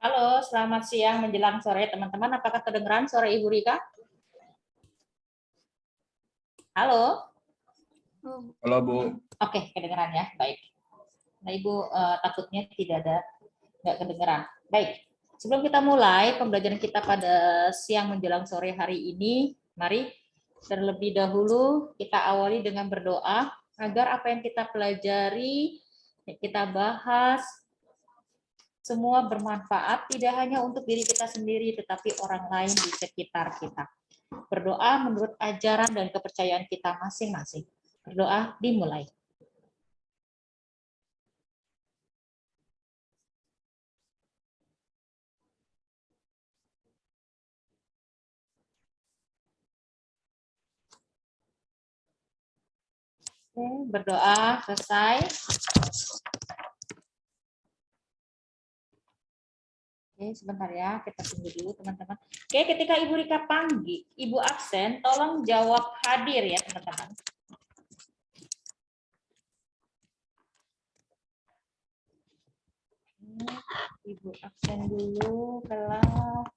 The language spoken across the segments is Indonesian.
Halo, selamat siang menjelang sore teman-teman. Apakah kedengeran suara Ibu Rika? Halo? Halo Bu. Oke, kedengeran ya. Baik. Nah, Ibu takutnya nggak kedengeran. Baik. Sebelum kita mulai pembelajaran kita pada siang menjelang sore hari ini, mari terlebih dahulu kita awali dengan berdoa agar apa yang kita pelajari, yang kita bahas, semua bermanfaat tidak hanya untuk diri kita sendiri, tetapi orang lain di sekitar kita. Berdoa menurut ajaran dan kepercayaan kita masing-masing. Berdoa dimulai. Oke, berdoa selesai. Oke, sebentar ya, kita tunggu dulu teman-teman. Oke, ketika Ibu Rika panggil, Ibu absen, tolong jawab hadir ya teman-teman. Ibu absen dulu kelas.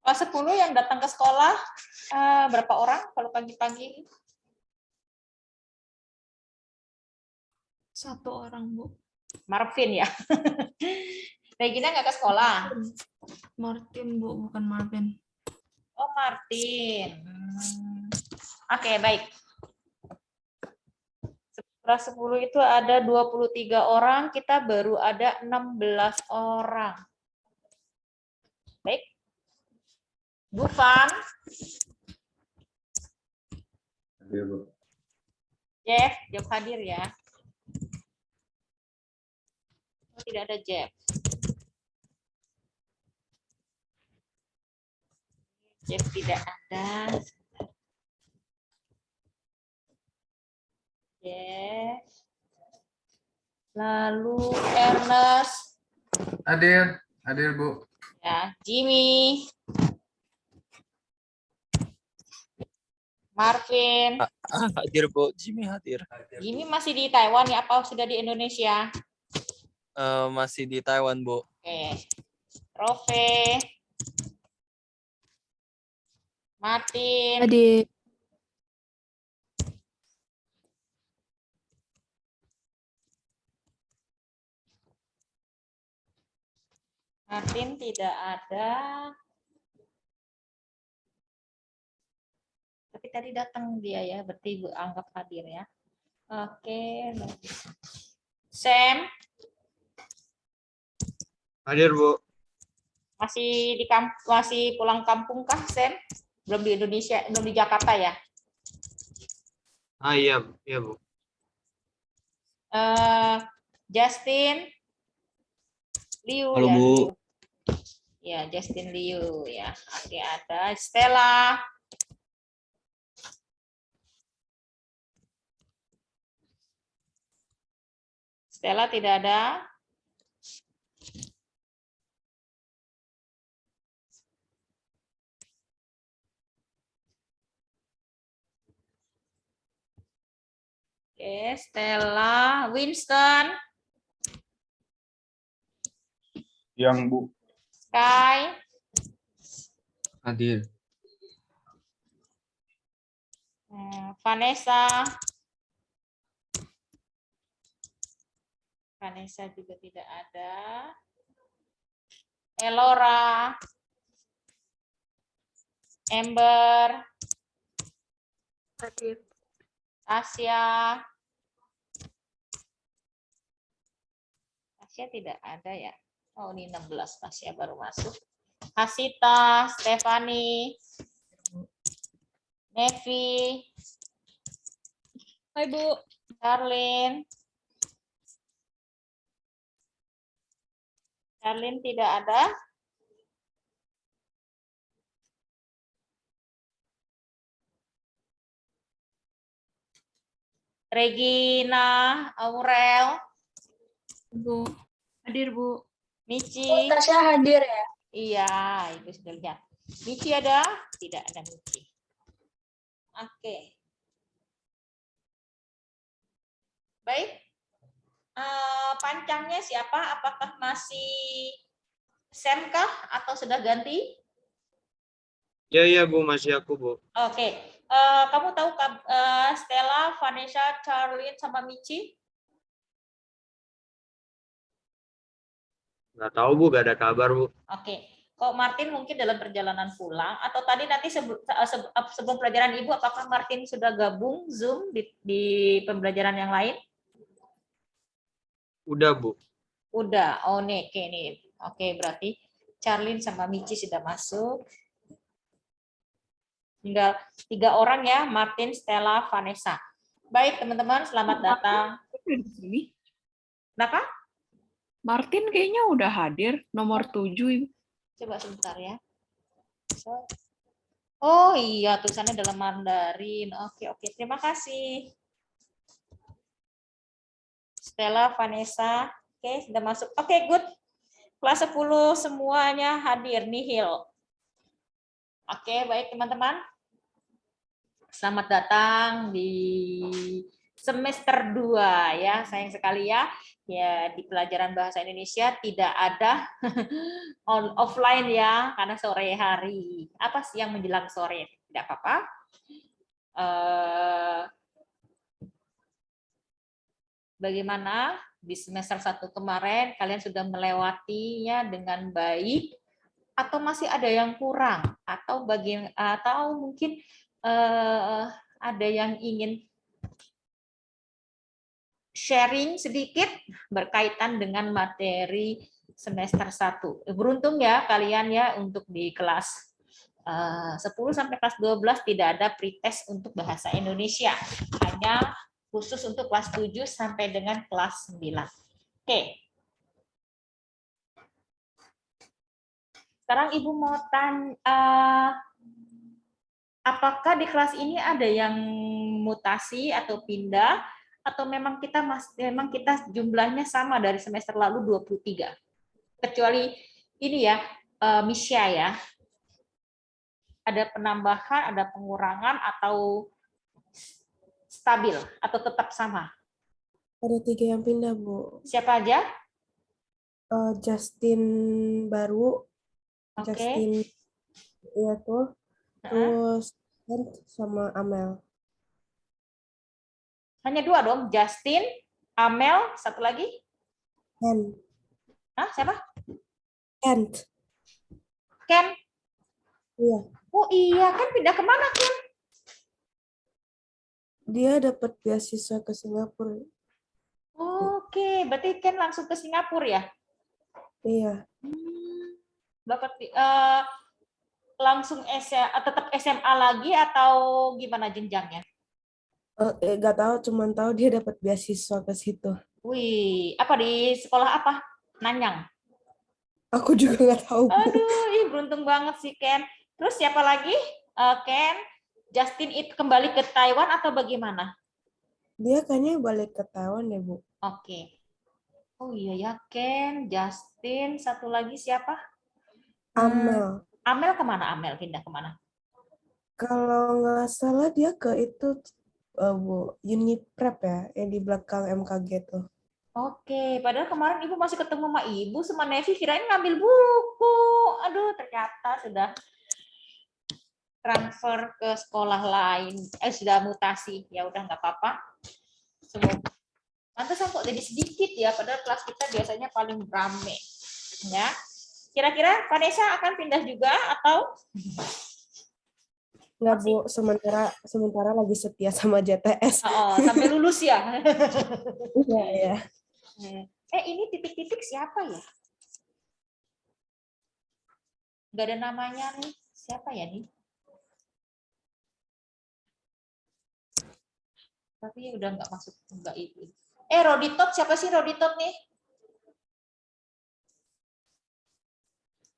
Kelas 10 yang datang ke sekolah, berapa orang kalau pagi-pagi? 1 orang, Bu. Marvin ya. Regina nggak ke sekolah? Martin, Bu, bukan Marvin. Oh, Martin. Oke, baik. Kelas 10 itu ada 23 orang, kita baru ada 16 orang. Baik. Bu Fan. Hadir Bu. Jeff hadir ya. Oh, tidak ada Jeff. Jeff tidak ada. Jeff. Lalu Ernest. Hadir Bu. Ya, Jimmy. Marvin. Hadir Bu, Jimmy hadir. Jimmy masih di Taiwan ya, apa sudah di Indonesia? Masih di Taiwan Bu. Oke. Rove. Martin. Hadir. Martin tidak ada. Tapi tadi datang dia ya, berarti Ibu anggap hadir ya. Oke. Sam. Hadir Bu. Masih pulang kampung kah, Sam? Belum di Indonesia, belum di Jakarta ya? Iya Bu. Justin Liu. Halo ya, Bu. Liu. Ya, Justin Liu ya. Oke, ada Stella. Stella tidak ada. Oke, Stella, Winston, Yang Bu. Sky, Hadir. Vanessa. Vanessa juga tidak ada. Elora, Amber, Hadir. Tasya. Tasya tidak ada ya. Oh, ini 16 Tasya baru masuk. Hasita, Stefani, Nevi. Hai, Bu. Charlene. Charlene tidak ada. Regina, Aurel, Bu. Hadir, Bu. Michi. Tasya hadir ya? Iya, Ibu sudah lihat. Michi ada? Tidak ada Michi. Oke. Baik. Pancangnya siapa? Apakah masih Sam kah atau sudah ganti? Iya Bu, masih aku Bu. Oke. Kamu tahu Stella, Vanessa, Charlene, sama Michi? Nggak tahu Bu, nggak ada kabar Bu. Oke. Kok Martin mungkin dalam perjalanan pulang atau tadi nanti sebelum pelajaran Ibu apakah Martin sudah gabung Zoom di pembelajaran yang lain? Udah Bu. Udah. Oh nih, oke nih. Oke, berarti Charlene sama Michi sudah masuk. Tinggal 3 orang ya, Martin, Stella, Vanessa. Baik, teman-teman, selamat datang. Di sini. Kenapa? Martin kayaknya udah hadir, nomor 7, Ibu. Coba sebentar ya. Oh iya, tulisannya dalam Mandarin. Oke, terima kasih. Stella, Vanessa. Oke, sudah masuk. Oke, good. Kelas 10 semuanya hadir, nihil. Oke, baik teman-teman. Selamat datang di semester 2 ya. Sayang sekali ya. Ya, di pelajaran bahasa Indonesia tidak ada offline ya, karena sore hari. Apa sih yang menjelang sore? Tidak apa-apa. Bagaimana di semester 1 kemarin kalian sudah melewatinya dengan baik atau masih ada yang kurang atau mungkin ada yang ingin sharing sedikit berkaitan dengan materi semester 1. Beruntung ya kalian ya untuk di kelas 10 sampai kelas 12 tidak ada pretest untuk bahasa Indonesia. Hanya khusus untuk kelas 7 sampai dengan kelas 9. Oke. Sekarang Ibu mau tanya, apakah di kelas ini ada yang mutasi atau pindah atau memang kita jumlahnya sama dari semester lalu 23. Kecuali ini ya, Misha ya. Ada penambahan, ada pengurangan atau stabil atau tetap sama? Ada 3 yang pindah, Bu. Siapa aja? Justin baru, Oke. Justin iya tuh, terus Kent sama Amel. Hanya 2 dong, Justin, Amel, satu lagi? Kent. Hah, siapa? Kent. Ken? Iya. Oh iya, kan pindah kemana Ken? Dia dapat beasiswa ke Singapura. Oke, berarti Ken langsung ke Singapura ya? Iya. Dapat langsung tetap SMA lagi atau gimana jenjangnya? Nggak tahu, cuman tahu dia dapat beasiswa ke situ. Wih, apa di sekolah apa? Nanyang. Aku juga nggak tahu, Bu. Aduh, beruntung banget sih Ken. Terus siapa lagi? Ken, Justin itu kembali ke Taiwan atau bagaimana? Dia kayaknya balik ke Taiwan ya, Bu. Oke. Oh iya ya, Ken, Justin, satu lagi siapa? Amel. Amel kemana? Amel pindah kemana? Kalau nggak salah dia ke itu, Bu, Uniprep ya, yang di belakang MKG tuh. Oke, padahal kemarin Ibu masih ketemu sama Ibu sama Nevi, kirain ngambil buku. Aduh, ternyata sudah transfer ke sekolah lain. Sudah mutasi. Ya udah nggak apa-apa. Semoga. Pantesan kok jadi sedikit ya, padahal kelas kita biasanya paling rame. Ya. Kira-kira Vanessa akan pindah juga atau? Nggak, Bu, sementara lagi setia sama JTS. Oh, sampai lulus ya? Iya, ya. Ini titik-titik siapa ya? Nggak ada namanya nih. Siapa ya nih? Tapi udah nggak masuk, nggak itu. Roditot, siapa sih Roditot nih?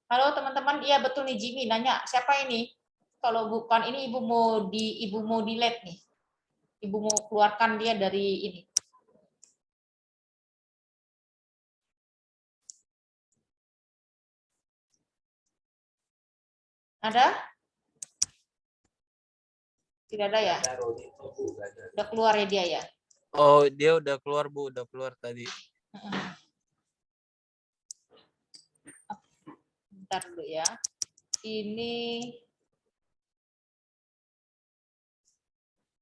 Halo teman-teman, iya betul nih Jimmy nanya, siapa ini? Kalau bukan ini Ibu mau delete nih. Ibu mau keluarkan dia dari ini. Ada? Tidak ada ya? Udah keluar ya dia ya? Oh, dia udah keluar, Bu. Udah keluar tadi. Bentar dulu ya. Ini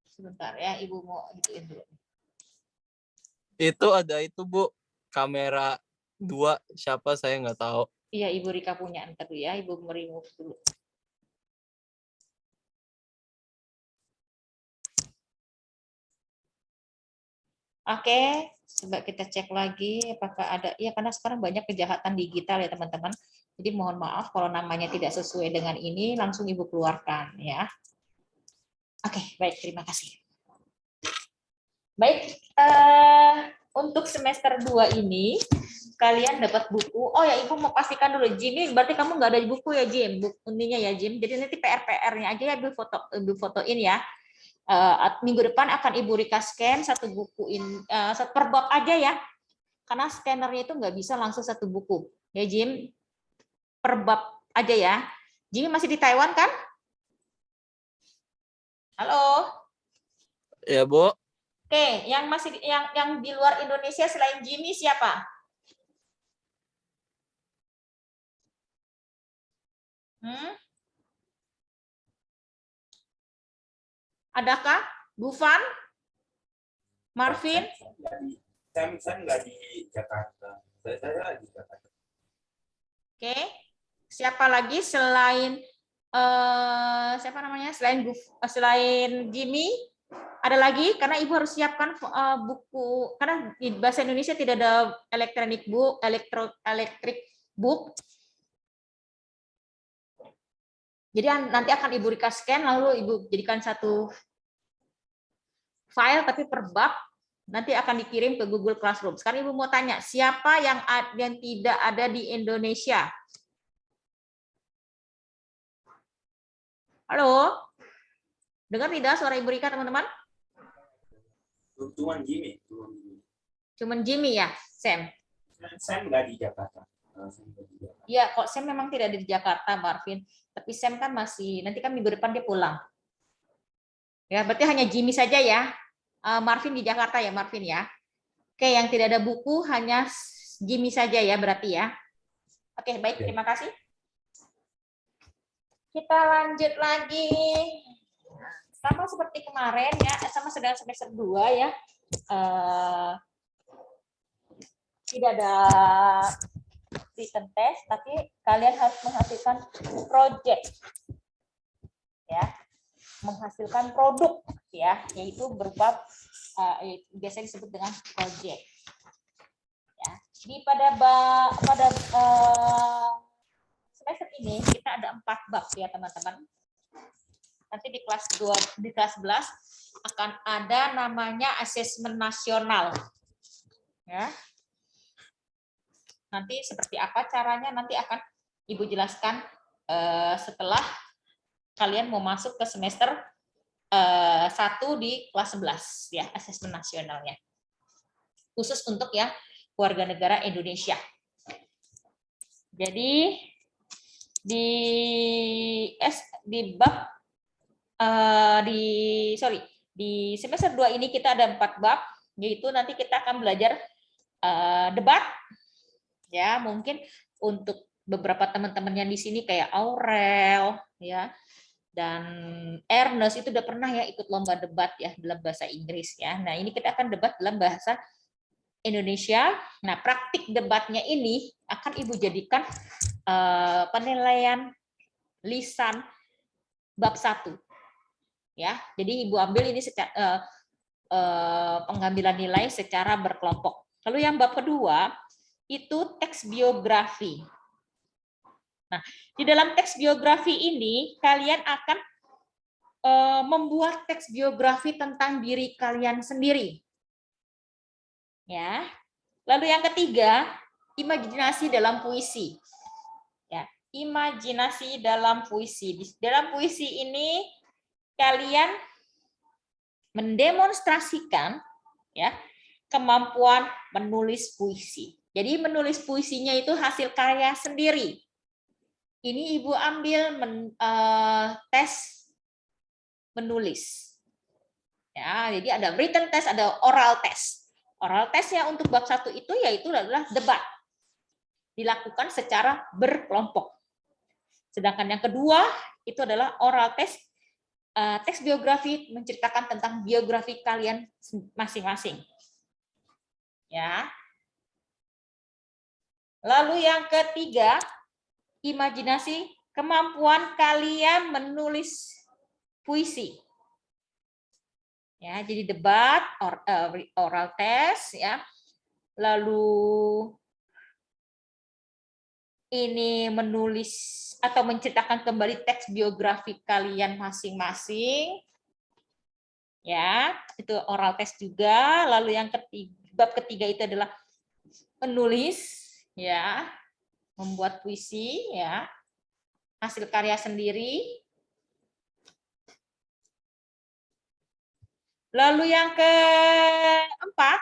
sebentar ya, Ibu mau gituin dulu. Itu ada itu, Bu. Kamera 2. Siapa saya nggak tahu. Iya, Ibu Rika punya. Ntar dulu ya, Ibu remove dulu. Oke, coba kita cek lagi apakah ada. Ya, karena sekarang banyak kejahatan digital ya, teman-teman. Jadi mohon maaf kalau namanya tidak sesuai dengan ini, langsung Ibu keluarkan ya. Oke, baik, terima kasih. Baik, untuk semester 2 ini kalian dapat buku. Oh ya, Ibu mau pastikan dulu, Jim, berarti kamu nggak ada buku ya, Jim? Bukunya ya, Jim. Jadi nanti PR-nya aja ya, Ibu fotoin ya. Minggu depan akan Ibu Rika scan satu buku per bab aja ya. Karena scannernya itu nggak bisa langsung satu buku. Ya, Jim. Per bab aja ya. Jim masih di Taiwan kan? Halo. Ya, Bu. Oke, yang masih yang di luar Indonesia selain Jimmy siapa? Adakah Gufan? Marvin? Saya nggak di Jakarta. Saya di Jakarta. Oke. Siapa lagi selain siapa namanya? Selain Jimmy? Ada lagi? Karena Ibu harus siapkan buku. Karena di bahasa Indonesia tidak ada electric book. Jadi nanti akan Ibu Rika scan, lalu Ibu jadikan satu file tapi per bab, nanti akan dikirim ke Google Classroom. Sekarang Ibu mau tanya, siapa yang tidak ada di Indonesia? Halo? Dengar tidak suara Ibu Rika, teman-teman? Cuman Jimmy. Cuman Jimmy ya, Sam? Sam nggak di Jakarta. Iya, kok Sam memang tidak ada di Jakarta, Marvin. Tapi Sam kan masih, nanti kan minggu depan dia pulang. Ya, berarti hanya Jimmy saja ya. Marvin di Jakarta ya, Marvin ya. Oke, yang tidak ada buku hanya Jimmy saja ya, berarti ya. Oke, baik, terima kasih. Kita lanjut lagi. Sama seperti kemarin ya, sama sedang semester 2 ya. Tidak ada written test, tapi kalian harus menghasilkan project. Ya. Menghasilkan produk ya, yaitu berupa biasanya disebut dengan project. Ya. Di pada semester ini kita ada 4 bab ya, teman-teman. Nanti di kelas 11 akan ada namanya asesmen nasional. Ya. Nanti seperti apa caranya nanti akan Ibu jelaskan setelah kalian mau masuk ke semester 1 di kelas 11 ya, asesmen nasionalnya. Khusus untuk ya warga negara Indonesia. Jadi di bab di semester 2 ini kita ada 4 bab, yaitu nanti kita akan belajar debat. Ya, mungkin untuk beberapa teman-teman yang di sini kayak Aurel ya dan Ernest itu udah pernah ya ikut lomba debat ya dalam bahasa Inggris ya. Nah, ini kita akan debat dalam bahasa Indonesia. Nah, praktik debatnya ini akan Ibu jadikan penilaian lisan bab 1. Ya. Jadi Ibu ambil ini secara pengambilan nilai secara berkelompok. Lalu yang bab kedua itu teks biografi. Nah, di dalam teks biografi ini kalian akan membuat teks biografi tentang diri kalian sendiri. Ya. Lalu yang ketiga, imajinasi dalam puisi. Ya, imajinasi dalam puisi. Di dalam puisi ini kalian mendemonstrasikan ya kemampuan menulis puisi. Jadi menulis puisinya itu hasil karya sendiri. Ini Ibu ambil tes menulis. Ya, jadi ada written test, ada oral test. Oral testnya untuk bab 1 itu yaitu adalah debat. Dilakukan secara berkelompok. Sedangkan yang kedua itu adalah oral test, teks biografi menceritakan tentang biografi kalian masing-masing. Ya. Lalu yang ketiga, imajinasi, kemampuan kalian menulis puisi. Ya, jadi debat, oral test, ya. Lalu ini menulis atau menceritakan kembali teks biografi kalian masing-masing. Ya, itu oral test juga. Lalu yang ketiga, bab ketiga itu adalah menulis, ya, membuat puisi, ya, hasil karya sendiri. Lalu yang keempat,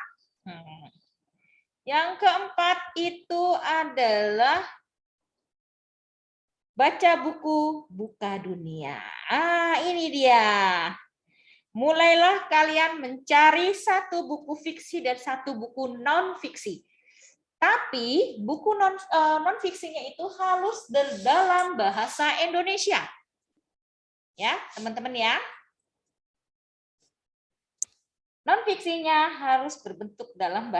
itu adalah baca buku Buka Dunia. Ini dia. Mulailah kalian mencari satu buku fiksi dan satu buku non-fiksi. Tapi buku non-fiksinya itu harus dalam bahasa Indonesia. Ya, teman-teman ya. Non-fiksinya harus berbentuk dalam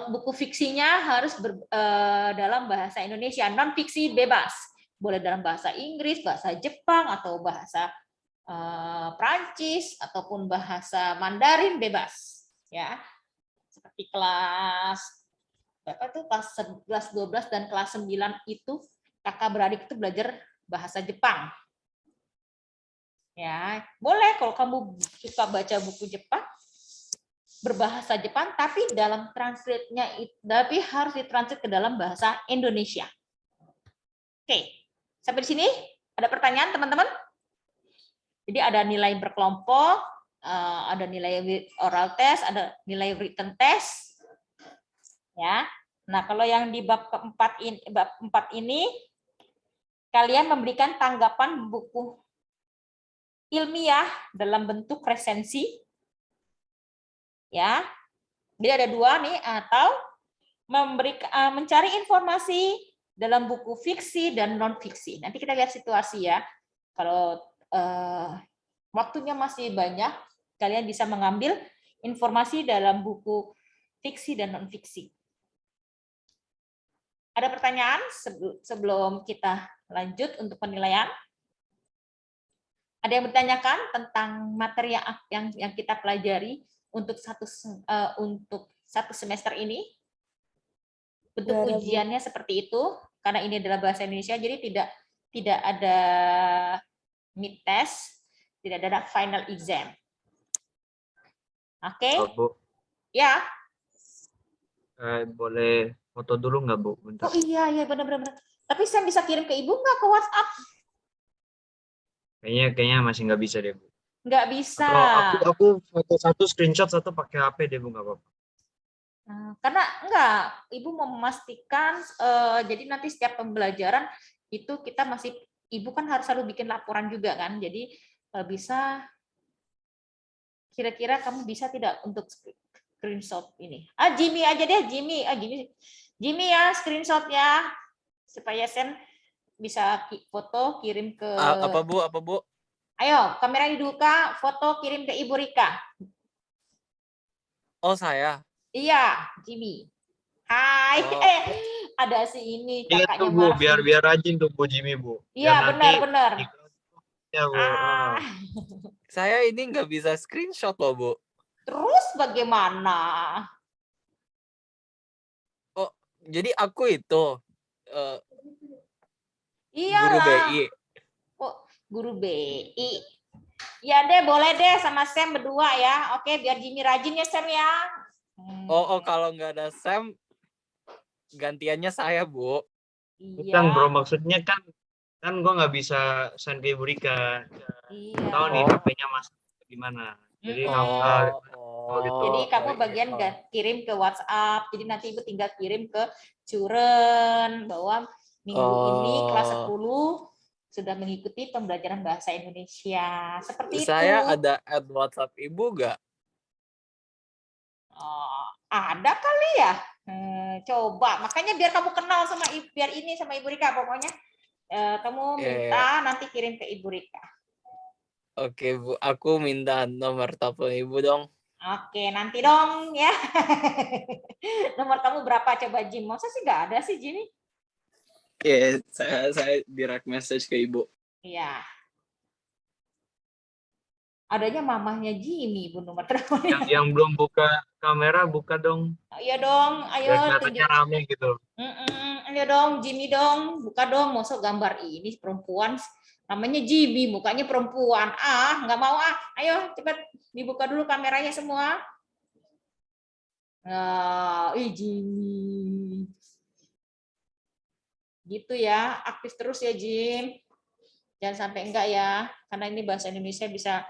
buku fiksinya harus dalam bahasa Indonesia. Non-fiksi bebas. Boleh dalam bahasa Inggris, bahasa Jepang, atau bahasa Prancis, ataupun bahasa Mandarin bebas. Ya. Seperti kelas kelas 12 dan kelas 9 itu kakak beradik itu belajar bahasa Jepang. Ya, boleh kalau kamu suka baca buku Jepang berbahasa Jepang, tapi dalam translate-nya tapi harus ditranslate ke dalam bahasa Indonesia. Oke, sampai di sini ada pertanyaan teman-teman? Jadi ada nilai berkelompok, ada nilai oral test, ada nilai written test. Ya. Nah, kalau yang di bab keempat ini, bab 4 ini kalian memberikan tanggapan buku ilmiah dalam bentuk resensi, ya. Jadi ada 2 nih, atau mencari informasi dalam buku fiksi dan non fiksi. Nanti kita lihat situasi ya. Kalau waktunya masih banyak, kalian bisa mengambil informasi dalam buku fiksi dan non fiksi. Ada pertanyaan sebelum kita lanjut untuk penilaian? Ada yang bertanyakan tentang materi yang kita pelajari untuk satu semester ini? Bentuk ujiannya seperti itu, karena ini adalah bahasa Indonesia, jadi tidak ada mid test, tidak ada final exam. Oke? Bu. Ya. Boleh foto dulu nggak, Bu? Bentar. Oh iya benar. Tapi saya bisa kirim ke Ibu nggak ke WhatsApp? Kayaknya masih nggak bisa deh, Bu. Nggak bisa. Atau aku foto satu, screenshot satu pakai HP deh, Bu, nggak apa-apa. Karena enggak, Ibu mau memastikan, jadi nanti setiap pembelajaran itu Ibu kan harus selalu bikin laporan juga kan, jadi kalau bisa, kira-kira kamu bisa tidak untuk screenshot ini? Jimmy aja deh, Jimmy ya screenshotnya, supaya Sen bisa foto kirim ke. Apa Bu? Ayo, kamera dibuka, foto kirim ke Ibu Rika. Oh, saya. Iya, Jimmy. Hai, Oh. ada si ini Iya kakaknya tuh, Bu, Marvin. biar rajin tuh, Bu Jimmy, Bu. Iya, benar. Ya, Bu. Saya ini nggak bisa screenshot loh, Bu. Terus bagaimana? Oh, jadi aku itu Iya. guru BI. Oh, guru BI. Ya deh, boleh deh sama Sam berdua ya. Oke, biar Jimmy rajin ya Sam ya. Oh, kalau nggak ada Sam, gantiannya saya, Bu. Iya. Bukan, Bro, maksudnya kan gue nggak bisa send ke Ibu Rika. Iya. Tahu nih Oh. HP-nya Mas gimana. Jadi Oh, oh gitu. Jadi kamu iya. bagian kirim ke WhatsApp. Jadi nanti Ibu tinggal kirim ke Curen bahwa minggu ini kelas 10 sudah mengikuti pembelajaran bahasa Indonesia. Seperti itu. Saya ada add WhatsApp Ibu nggak? Oh, ada kali ya. Coba, makanya biar kamu kenal sama biar ini sama Ibu Rika pokoknya. Kamu minta nanti kirim ke Ibu Rika. Oke Bu, aku minta nomor telepon Ibu dong. Oke, nanti dong ya. Nomor kamu berapa coba Jim? Masa sih nggak ada sih Jimmy? Iya, saya direct message ke Ibu. Iya. Adanya mamahnya Jimmy, Bu, nomor teleponnya. Yang belum buka kamera buka dong. Iya dong, ayo Biar kelihatannya tunjuk. rame gitu. Ayo dong, Jimmy dong, buka dong. Masa gambar ini perempuan, namanya Jimmy, mukanya perempuan. Nggak mau Ayo cepat dibuka dulu kameranya semua. Nah, Jimmy. Gitu ya, aktif terus ya Jim. Jangan sampai enggak ya, karena ini bahasa Indonesia bisa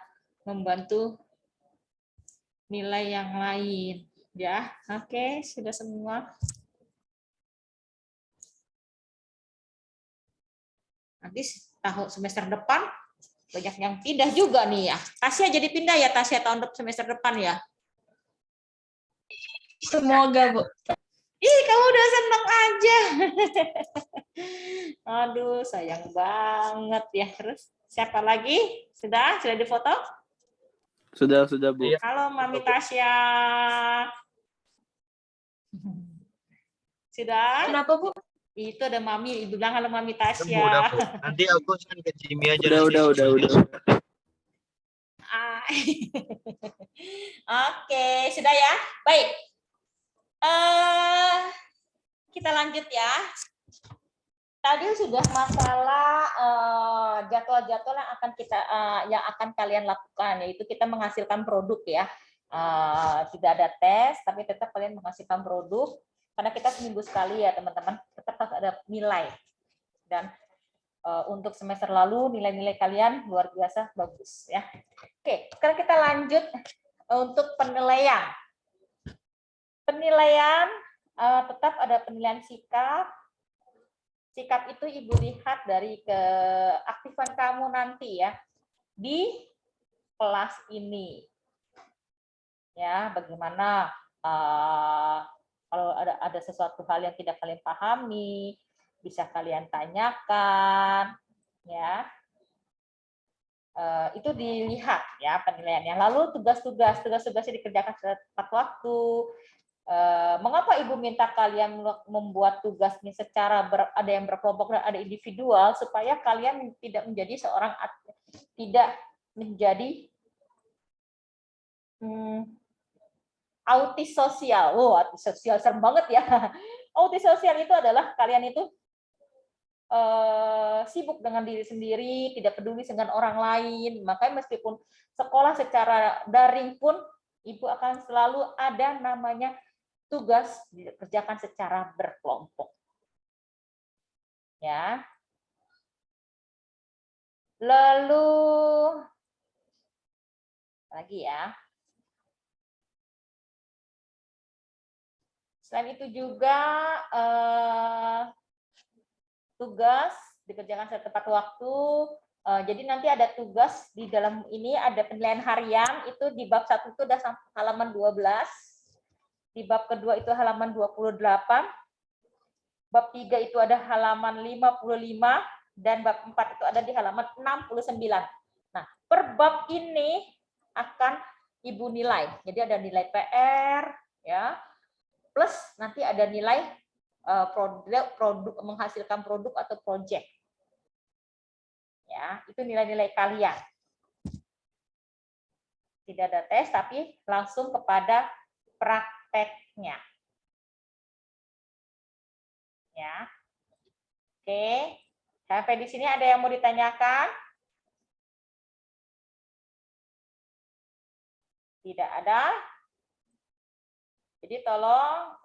membantu nilai yang lain. Ya, oke, sudah semua. Nanti tahun semester depan banyak yang pindah juga nih ya. Tasya jadi pindah ya, Tasya semester depan ya. Semoga, Bu. Ih, kamu udah seneng aja. Aduh, sayang banget ya. Terus siapa lagi? Sudah difoto? Sudah Bu. Iya. Halo Mami Tasya. Sudah? Kenapa, Bu? Itu ada Mami, Ibu bilang halo Mami Tasya. Udah, Bu. Nanti aku send ke Jimmy aja. Udah. Oke, sudah ya. Baik. Kita lanjut ya. Tadi sudah masalah jadwal-jadwal yang akan kalian lakukan, yaitu kita menghasilkan produk ya. Tidak ada tes, tapi tetap kalian menghasilkan produk karena kita seminggu sekali ya teman-teman. Tetap harus ada nilai. Dan untuk semester lalu nilai-nilai kalian luar biasa bagus ya. Oke, sekarang kita lanjut untuk penilaian. Penilaian tetap ada penilaian sikap. Sikap itu Ibu lihat dari keaktifan kamu nanti ya di kelas ini. Ya, bagaimana kalau ada sesuatu hal yang tidak kalian pahami, bisa kalian tanyakan, ya. Itu dilihat ya penilaiannya. Lalu tugas-tugasnya dikerjakan tepat waktu. Mengapa Ibu minta kalian membuat tugas ini secara ada yang berkelompok dan ada individual supaya kalian tidak menjadi autis sosial. Autis sosial serem banget ya. Autis sosial itu adalah kalian itu sibuk dengan diri sendiri, tidak peduli dengan orang lain. Makanya meskipun sekolah secara daring pun Ibu akan selalu ada namanya tugas dikerjakan secara berkelompok. Ya. Lalu lagi ya. Selain itu juga tugas dikerjakan secara tepat waktu. Jadi nanti ada tugas di dalam ini ada penilaian harian itu di bab 1 itu udah sampai halaman 12. Di bab kedua itu halaman 28. Bab 3 itu ada halaman 55 dan bab 4 itu ada di halaman 69. Nah, per bab ini akan Ibu nilai. Jadi ada nilai PR ya. Plus nanti ada nilai produk menghasilkan produk atau project. Ya, itu nilai-nilai kalian. Tidak ada tes tapi langsung kepada prakteknya. Ya. Oke. Sampai di sini ada yang mau ditanyakan? Tidak ada. Jadi tolong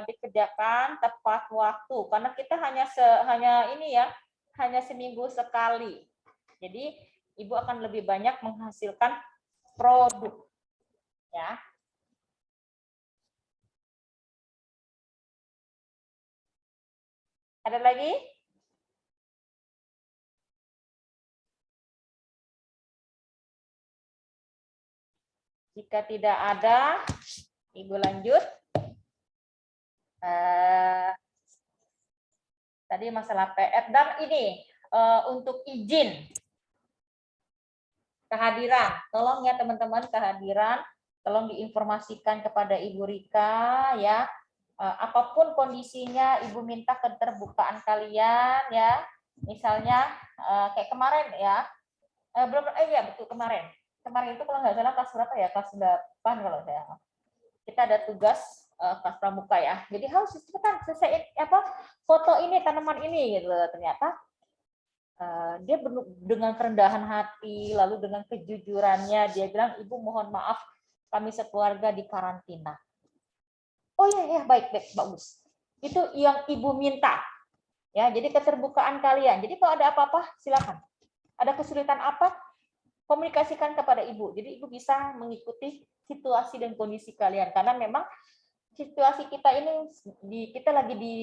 dikerjakan tepat waktu karena kita hanya ini ya, hanya seminggu sekali. Jadi Ibu akan lebih banyak menghasilkan produk. Ya. Ada lagi? Jika tidak ada, Ibu lanjut. Tadi masalah PR dan ini untuk izin kehadiran. Tolong ya teman-teman, kehadiran tolong diinformasikan kepada Ibu Rika ya. Apapun kondisinya, Ibu minta keterbukaan kalian ya. Misalnya kayak kemarin ya. Ya betul kemarin. Kemarin itu kalau nggak salah kelas berapa ya? Kelas 8 kalau saya. Kita ada tugas kelas pramuka ya. Jadi harus cepetan selesai foto ini, tanaman ini gitu. Ternyata dia dengan kerendahan hati, lalu dengan kejujurannya dia bilang, "Ibu mohon maaf, kami sekeluarga di karantina." Oh ya baik bagus. Itu yang Ibu minta. Ya, jadi keterbukaan kalian. Jadi kalau ada apa-apa silakan. Ada kesulitan apa? Komunikasikan kepada Ibu. Jadi Ibu bisa mengikuti situasi dan kondisi kalian karena memang situasi kita ini kita lagi di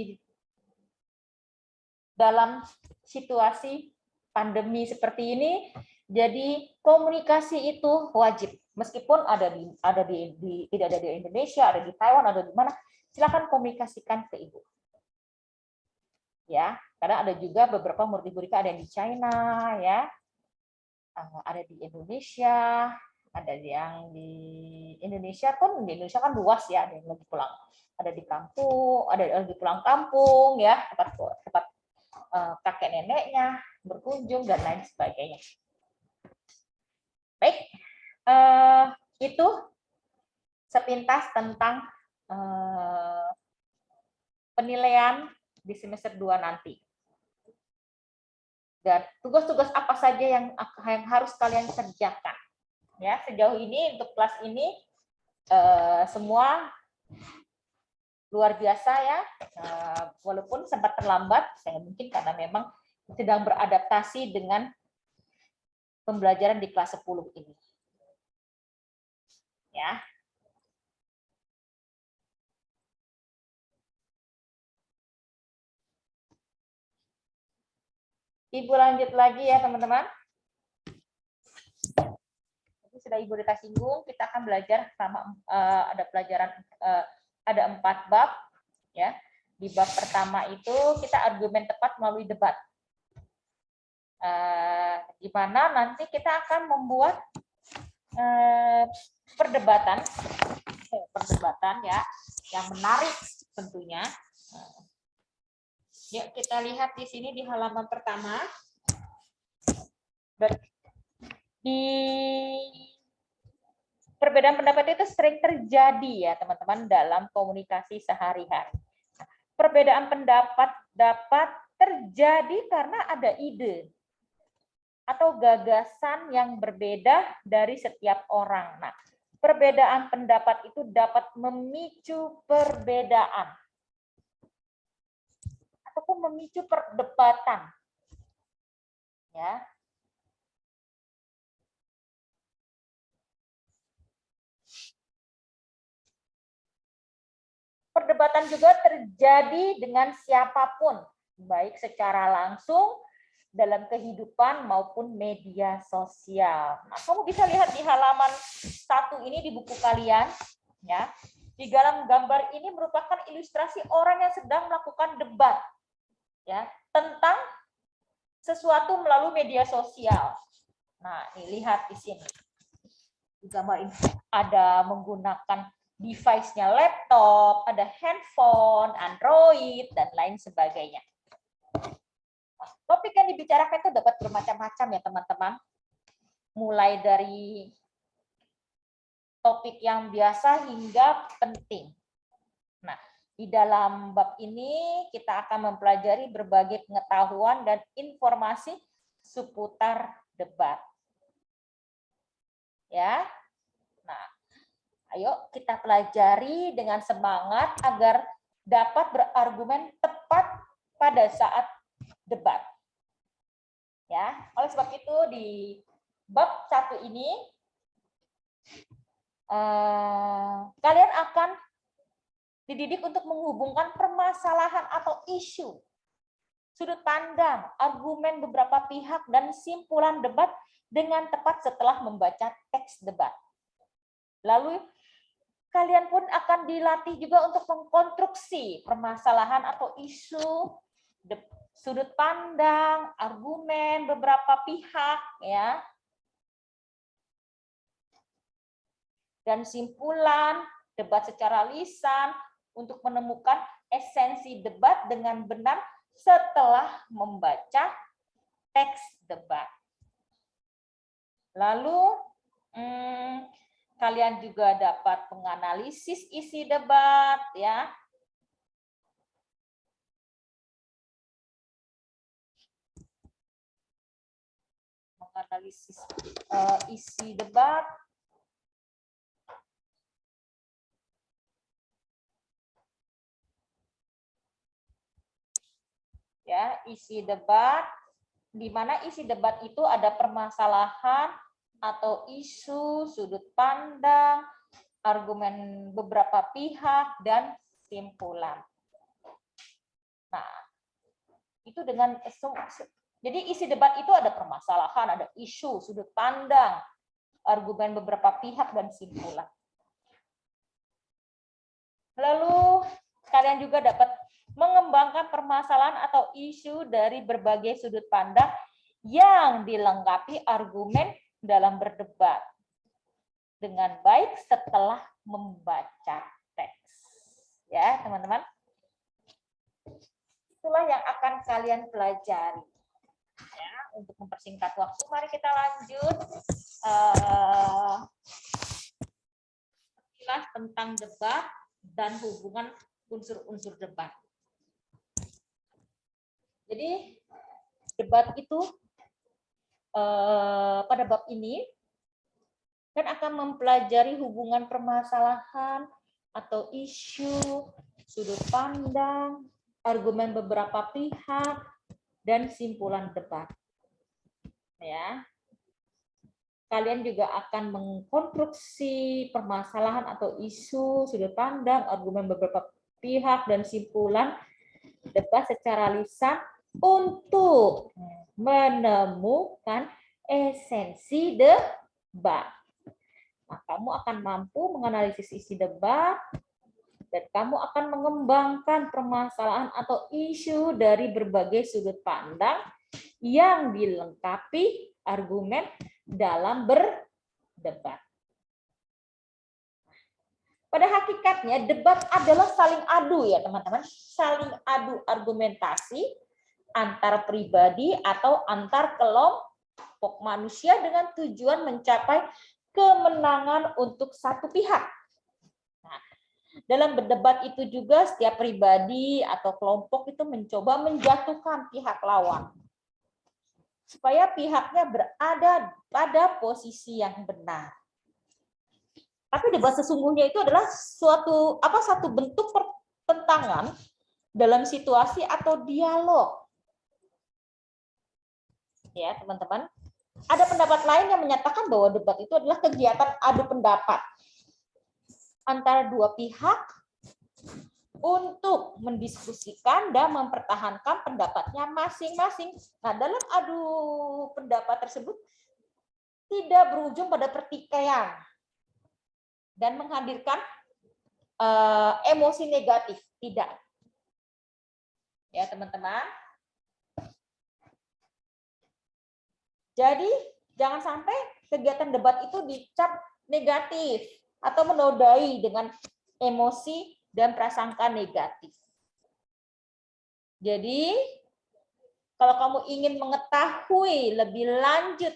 dalam situasi pandemi seperti ini. Jadi komunikasi itu wajib. Meskipun tidak ada di Indonesia, ada di Taiwan, ada di mana, silakan komunikasikan ke Ibu. Ya, karena ada juga beberapa murid Ibu Rika ada yang di China ya. Ada di Indonesia, ada yang di Indonesia pun, di Indonesia kan luas ya, ada yang lagi pulang, ada di kampung, ada yang lagi pulang kampung ya, tempat kakek neneknya berkunjung dan lain sebagainya. Baik, itu sepintas tentang penilaian di semester 2 nanti. Dan tugas-tugas apa saja yang harus kalian kerjakan. Ya, sejauh ini untuk kelas ini semua luar biasa ya. Walaupun sempat terlambat, saya mungkin karena memang sedang beradaptasi dengan pembelajaran di kelas 10 ini. Ya. Ibu lanjut lagi ya teman-teman. Sudah Ibu Rika singgung, kita akan belajar sama ada pelajaran ada 4 bab ya. Di bab pertama itu kita argumen tepat melalui debat. Di mana nanti kita akan membuat perdebatan ya yang menarik tentunya. Yuk kita lihat di sini di halaman pertama. Di perbedaan pendapat itu sering terjadi ya teman-teman dalam komunikasi sehari-hari. Perbedaan pendapat dapat terjadi karena ada ide atau gagasan yang berbeda dari setiap orang. Nah, perbedaan pendapat itu dapat memicu perbedaan ataupun memicu perdebatan. Ya. Perdebatan juga terjadi dengan siapapun, baik secara langsung dalam kehidupan maupun media sosial. Nah, kamu bisa lihat di halaman 1 ini di buku kalian, ya. Di dalam gambar ini merupakan ilustrasi orang yang sedang melakukan debat, ya, tentang sesuatu melalui media sosial. Nah, ini lihat di sini. Di gambar ini ada menggunakan device-nya laptop, ada handphone, Android, dan lain sebagainya. Topik yang dibicarakan itu dapat bermacam-macam ya teman-teman. Mulai dari topik yang biasa hingga penting. Nah, di dalam bab ini kita akan mempelajari berbagai pengetahuan dan informasi seputar debat. Ya. Nah, ayo kita pelajari dengan semangat agar dapat berargumen tepat pada saat debat. Ya, oleh sebab itu di bab 1 ini kalian akan dididik untuk menghubungkan permasalahan atau isu, sudut pandang, argumen beberapa pihak, dan simpulan debat dengan tepat setelah membaca teks debat. Lalu kalian pun akan dilatih juga untuk mengkonstruksi permasalahan atau isu, sudut pandang, argumen beberapa pihak, ya, dan simpulan debat secara lisan untuk menemukan esensi debat dengan benar setelah membaca teks debat. Lalu kalian juga dapat menganalisis isi debat, ya. Menganalisis isi debat. Ya, isi debat, di mana isi debat itu ada permasalahan atau isu, sudut pandang, argumen beberapa pihak, dan simpulan. Nah, itu dengan jadi isi debat itu ada permasalahan, ada isu, sudut pandang, argumen beberapa pihak, dan simpulan. Lalu kalian juga dapat mengembangkan permasalahan atau isu dari berbagai sudut pandang yang dilengkapi argumen dalam berdebat dengan baik setelah membaca teks. Ya, teman-teman. Itulah yang akan kalian pelajari. Ya, untuk mempersingkat waktu, mari kita lanjut. Sekilas tentang debat dan hubungan unsur-unsur debat. Jadi, debat itu pada bab ini kan akan mempelajari hubungan permasalahan atau isu, sudut pandang, argumen beberapa pihak, dan simpulan debat. Ya. Kalian juga akan mengkonstruksi permasalahan atau isu, sudut pandang, argumen beberapa pihak, dan simpulan debat secara lisan untuk menemukan esensi debat. Nah, kamu akan mampu menganalisis isi debat dan kamu akan mengembangkan permasalahan atau isu dari berbagai sudut pandang yang dilengkapi argumen dalam berdebat. Pada hakikatnya debat adalah saling adu, ya teman-teman, saling adu argumentasi antar pribadi atau antar kelompok manusia dengan tujuan mencapai kemenangan untuk satu pihak. Nah, dalam berdebat itu juga setiap pribadi atau kelompok itu mencoba menjatuhkan pihak lawan supaya pihaknya berada pada posisi yang benar. Tapi debat sesungguhnya itu adalah satu bentuk pertentangan dalam situasi atau dialog. Ya, teman-teman. Ada pendapat lain yang menyatakan bahwa debat itu adalah kegiatan adu pendapat antara dua pihak untuk mendiskusikan dan mempertahankan pendapatnya masing-masing. Nah, dalam adu pendapat tersebut tidak berujung pada pertikaian dan menghadirkan emosi negatif, tidak. Ya, teman-teman. Jadi, jangan sampai kegiatan debat itu dicap negatif atau menodai dengan emosi dan prasangka negatif. Jadi, kalau kamu ingin mengetahui lebih lanjut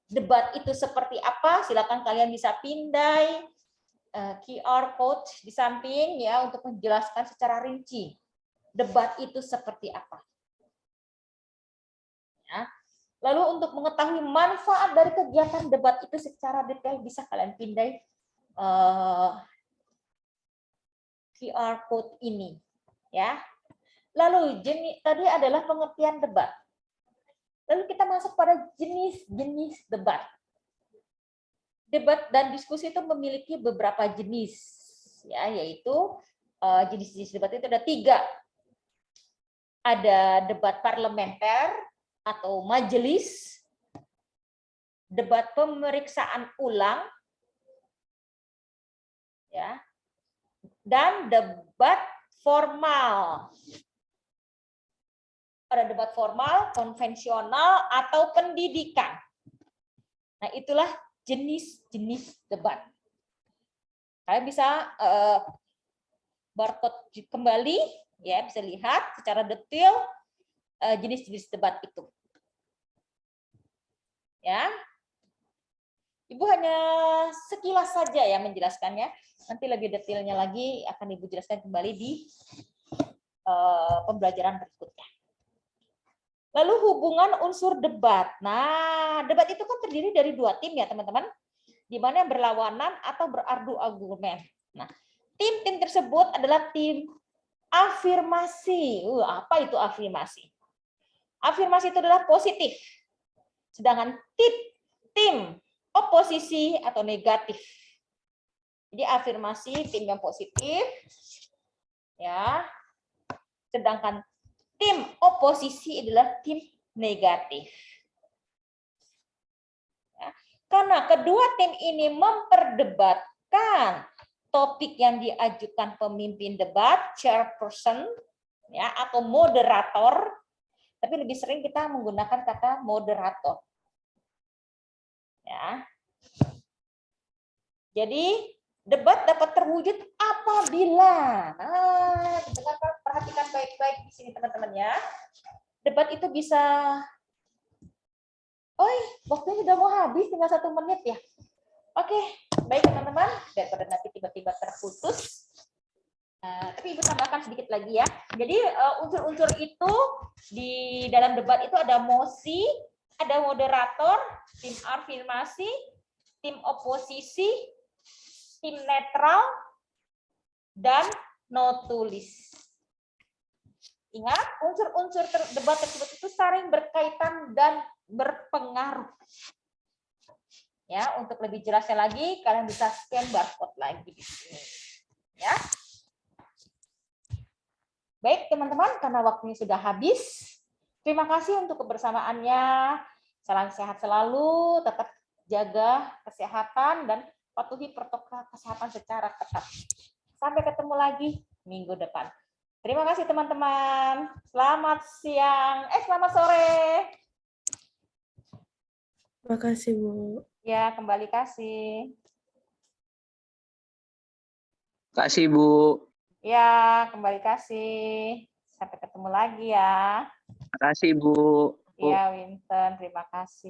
debat itu seperti apa, silakan kalian bisa pindai QR code di samping ya untuk menjelaskan secara rinci debat itu seperti apa. Ya. Lalu untuk mengetahui manfaat dari kegiatan debat itu secara detail bisa kalian pindai QR code ini, ya. Lalu tadi adalah pengertian debat. Lalu kita masuk pada jenis-jenis debat. Debat dan diskusi itu memiliki beberapa jenis, ya, yaitu jenis-jenis debat itu ada 3. Ada debat parlementer atau majelis, debat pemeriksaan ulang, ya, dan debat formal. Ada debat formal, konvensional, atau pendidikan. Nah, itulah jenis-jenis debat. Kalian bisa barcode kembali, ya, bisa lihat secara detail jenis-jenis debat itu. Ya, Ibu hanya sekilas saja ya menjelaskannya. Nanti lebih detailnya lagi akan Ibu jelaskan kembali di pembelajaran berikutnya. Lalu hubungan unsur debat. Nah, debat itu kan terdiri dari 2 tim ya teman-teman, di mana yang berlawanan atau beradu argumen. Nah, tim-tim tersebut adalah tim afirmasi. Apa itu afirmasi? Afirmasi itu adalah positif. Sedangkan tim oposisi atau negatif. Jadi afirmasi tim yang positif, ya. Sedangkan tim oposisi adalah tim negatif. Ya. Karena kedua tim ini memperdebatkan topik yang diajukan pemimpin debat, chairperson, ya, atau moderator, tapi lebih sering kita menggunakan kata moderator. Ya. Jadi debat dapat terwujud apabila, perhatikan baik-baik di sini teman-teman ya. Debat itu bisa, waktunya sudah mau habis, tinggal 1 menit ya. Oke, baik teman-teman, daripada nanti tiba-tiba terputus. Tapi Ibu tambahkan sedikit lagi ya. Jadi unsur-unsur itu di dalam debat itu ada mosi, ada moderator, tim afirmasi, tim oposisi, tim netral, dan notulis. Ingat, unsur-unsur debat tersebut itu saling berkaitan dan berpengaruh. Ya, untuk lebih jelasnya lagi, kalian bisa scan barcode lagi di sini. Ya. Baik, teman-teman, karena waktunya sudah habis. Terima kasih untuk kebersamaannya. Salam sehat selalu, tetap jaga kesehatan dan patuhi protokol kesehatan secara ketat. Sampai ketemu lagi minggu depan. Terima kasih teman-teman. Selamat siang. Selamat sore. Terima kasih, Bu. Ya, kembali kasih. Kasih, Bu. Ya, kembali kasih. Sampai ketemu lagi ya. Makasih, Bu. Ya, Winton, terima kasih.